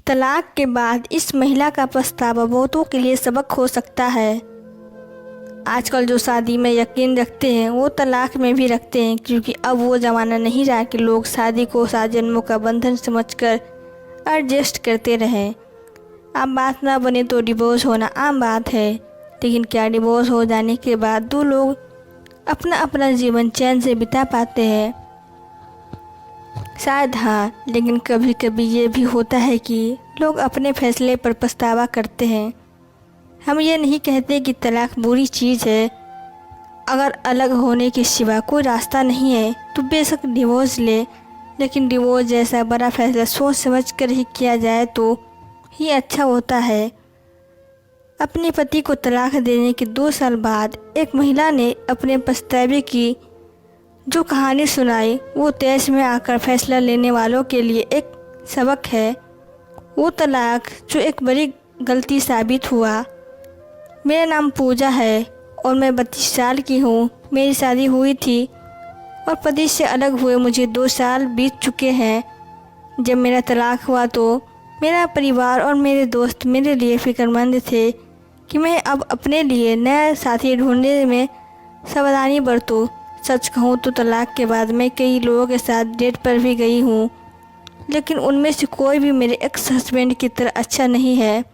तलाक के बाद इस महिला का पछतावा बहुतों के लिए सबक हो सकता है। आजकल जो शादी में यकीन रखते हैं वो तलाक में भी रखते हैं, क्योंकि अब वो ज़माना नहीं रहा कि लोग शादी को 7 जन्मों का बंधन समझकर एडजस्ट करते रहें। अब बात ना बने तो डिवोर्स होना आम बात है, लेकिन क्या डिवोर्स हो जाने के बाद दो लोग अपना अपना जीवन चैन से बिता पाते हैं? शायद हाँ, लेकिन कभी कभी ये भी होता है कि लोग अपने फैसले पर पछतावा करते हैं। हम ये नहीं कहते कि तलाक बुरी चीज़ है। अगर अलग होने के सिवा कोई रास्ता नहीं है तो बेशक डिवोर्स ले, लेकिन डिवोर्स जैसा बड़ा फैसला सोच समझ कर ही किया जाए तो ही अच्छा होता है। अपने पति को तलाक देने के 2 साल बाद एक महिला ने अपने पछतावे की जो कहानी सुनाई वो तेज में आकर फैसला लेने वालों के लिए एक सबक है। वो तलाक जो एक बड़ी गलती साबित हुआ। मेरा नाम पूजा है और मैं 32 साल की हूँ। मेरी शादी हुई थी और पति से अलग हुए मुझे 2 साल बीत चुके हैं। जब मेरा तलाक हुआ तो मेरा परिवार और मेरे दोस्त मेरे लिए फ़िक्रमंद थे कि मैं अब अपने लिए नया साथी ढूंढने में सावधानी बरतूं। सच कहूँ तो तलाक के बाद मैं कई लोगों के साथ डेट पर भी गई हूँ, लेकिन उनमें से कोई भी मेरे एक्स हस्बैंड की तरह अच्छा नहीं है।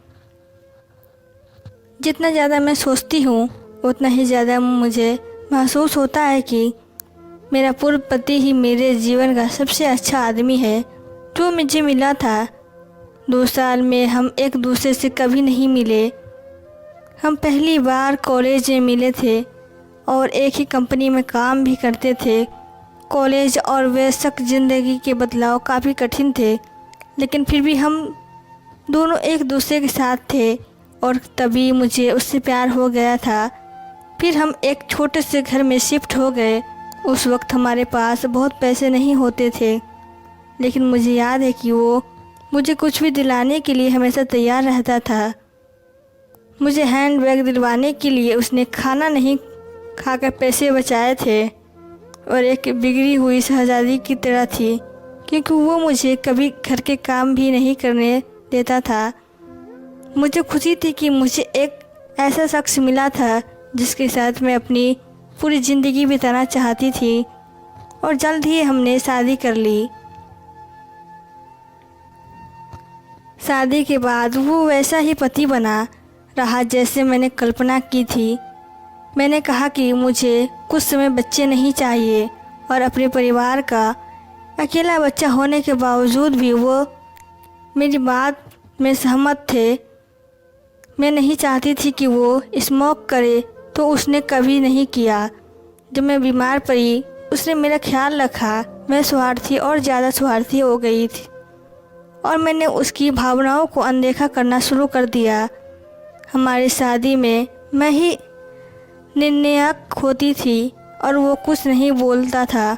जितना ज़्यादा मैं सोचती हूँ उतना ही ज़्यादा मुझे महसूस होता है कि मेरा पूर्व पति ही मेरे जीवन का सबसे अच्छा आदमी है जो मुझे मिला था। 2 साल में हम एक दूसरे से कभी नहीं मिले। हम पहली बार कॉलेज में मिले थे और एक ही कंपनी में काम भी करते थे। कॉलेज और वयस्क ज़िंदगी के बदलाव काफ़ी कठिन थे, लेकिन फिर भी हम दोनों एक दूसरे के साथ थे और तभी मुझे उससे प्यार हो गया था। फिर हम एक छोटे से घर में शिफ्ट हो गए। उस वक्त हमारे पास बहुत पैसे नहीं होते थे, लेकिन मुझे याद है कि वो मुझे कुछ भी दिलाने के लिए हमेशा तैयार रहता था। मुझे हैंड बैग दिलवाने के लिए उसने खाना नहीं खाकर पैसे बचाए थे और एक बिगड़ी हुई शहजादी की तरह थी, क्योंकि वो मुझे कभी घर के काम भी नहीं करने देता था। मुझे खुशी थी कि मुझे एक ऐसा शख्स मिला था जिसके साथ मैं अपनी पूरी ज़िंदगी बिताना चाहती थी, और जल्द ही हमने शादी कर ली। शादी के बाद वो वैसा ही पति बना रहा जैसे मैंने कल्पना की थी। मैंने कहा कि मुझे कुछ समय बच्चे नहीं चाहिए, और अपने परिवार का अकेला बच्चा होने के बावजूद भी वो मेरी बात में सहमत थे। मैं नहीं चाहती थी कि वो स्मोक करे, तो उसने कभी नहीं किया। जब मैं बीमार पड़ी उसने मेरा ख्याल रखा। मैं स्वार्थी और ज़्यादा स्वार्थी हो गई थी और मैंने उसकी भावनाओं को अनदेखा करना शुरू कर दिया। हमारी शादी में मैं ही निर्णायक होती थी और वो कुछ नहीं बोलता था।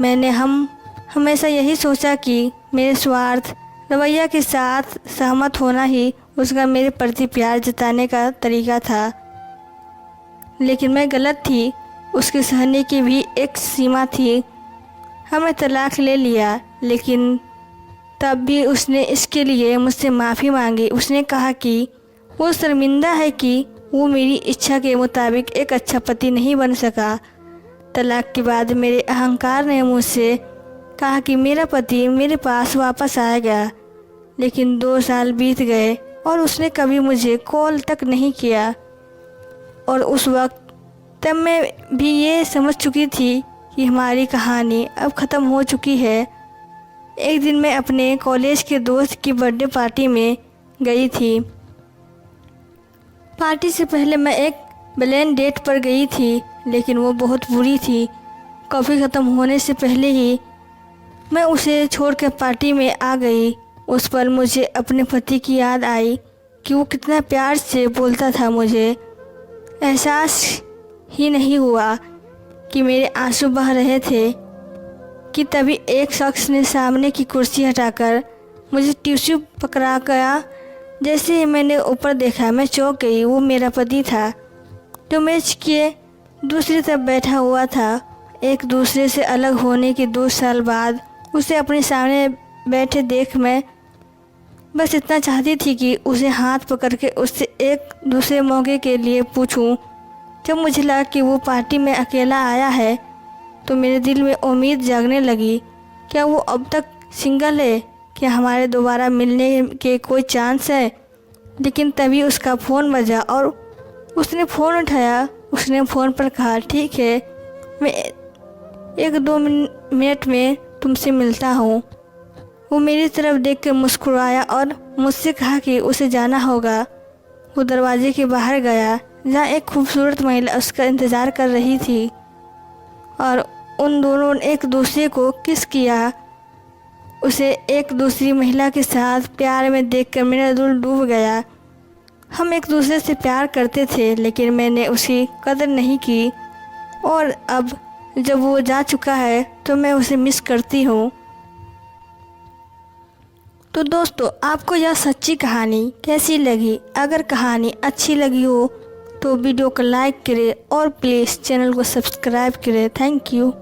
मैंने हमेशा यही सोचा कि मेरे स्वार्थ रवैया के साथ सहमत होना ही उसका मेरे प्रति प्यार जताने का तरीका था, लेकिन मैं गलत थी। उसके सहने की भी एक सीमा थी। हमने तलाक ले लिया, लेकिन तब भी उसने इसके लिए मुझसे माफ़ी मांगी। उसने कहा कि वो शर्मिंदा है कि वो मेरी इच्छा के मुताबिक एक अच्छा पति नहीं बन सका। तलाक के बाद मेरे अहंकार ने मुझसे कहा कि मेरा पति मेरे पास वापस आएगा, लेकिन 2 साल बीत गए और उसने कभी मुझे कॉल तक नहीं किया। और उस वक्त तब मैं भी ये समझ चुकी थी कि हमारी कहानी अब ख़त्म हो चुकी है। एक दिन मैं अपने कॉलेज के दोस्त की बर्थडे पार्टी में गई थी। पार्टी से पहले मैं एक ब्लाइंड डेट पर गई थी, लेकिन वो बहुत बुरी थी। कॉफ़ी ख़त्म होने से पहले ही मैं उसे छोड़कर पार्टी में आ गई। उस पर मुझे अपने पति की याद आई कि वो कितना प्यार से बोलता था। मुझे एहसास ही नहीं हुआ कि मेरे आंसू बह रहे थे कि तभी एक शख्स ने सामने की कुर्सी हटाकर मुझे टिश्यू पकड़ा गया। जैसे ही मैंने ऊपर देखा मैं चौंक गई। वो मेरा पति था जो मेज के दूसरी तरफ बैठा हुआ था। एक दूसरे से अलग होने के 2 साल बाद उसे अपने सामने बैठे देख मैं बस इतना चाहती थी कि उसे हाथ पकड़ के उससे एक दूसरे मौके के लिए पूछूं। जब मुझे लगा कि वो पार्टी में अकेला आया है तो मेरे दिल में उम्मीद जागने लगी। क्या वो अब तक सिंगल है? क्या हमारे दोबारा मिलने के कोई चांस है? लेकिन तभी उसका फ़ोन बजा और उसने फ़ोन उठाया। उसने फ़ोन पर कहा, ठीक है, मैं 1-2 मिनट में तुमसे मिलता हूँ। वो मेरी तरफ देख कर मुस्कुराया और मुझसे कहा कि उसे जाना होगा। वो दरवाजे के बाहर गया जहाँ एक खूबसूरत महिला उसका इंतज़ार कर रही थी और उन दोनों ने एक दूसरे को किस किया। उसे एक दूसरी महिला के साथ प्यार में देखकर मेरा दिल डूब गया। हम एक दूसरे से प्यार करते थे लेकिन मैंने उसकी कदर नहीं की और अब जब वो जा चुका है तो मैं उसे मिस करती हूँ। तो दोस्तों, आपको यह सच्ची कहानी कैसी लगी? अगर कहानी अच्छी लगी हो तो वीडियो को लाइक करें और प्लीज़ चैनल को सब्सक्राइब करें। Thank you.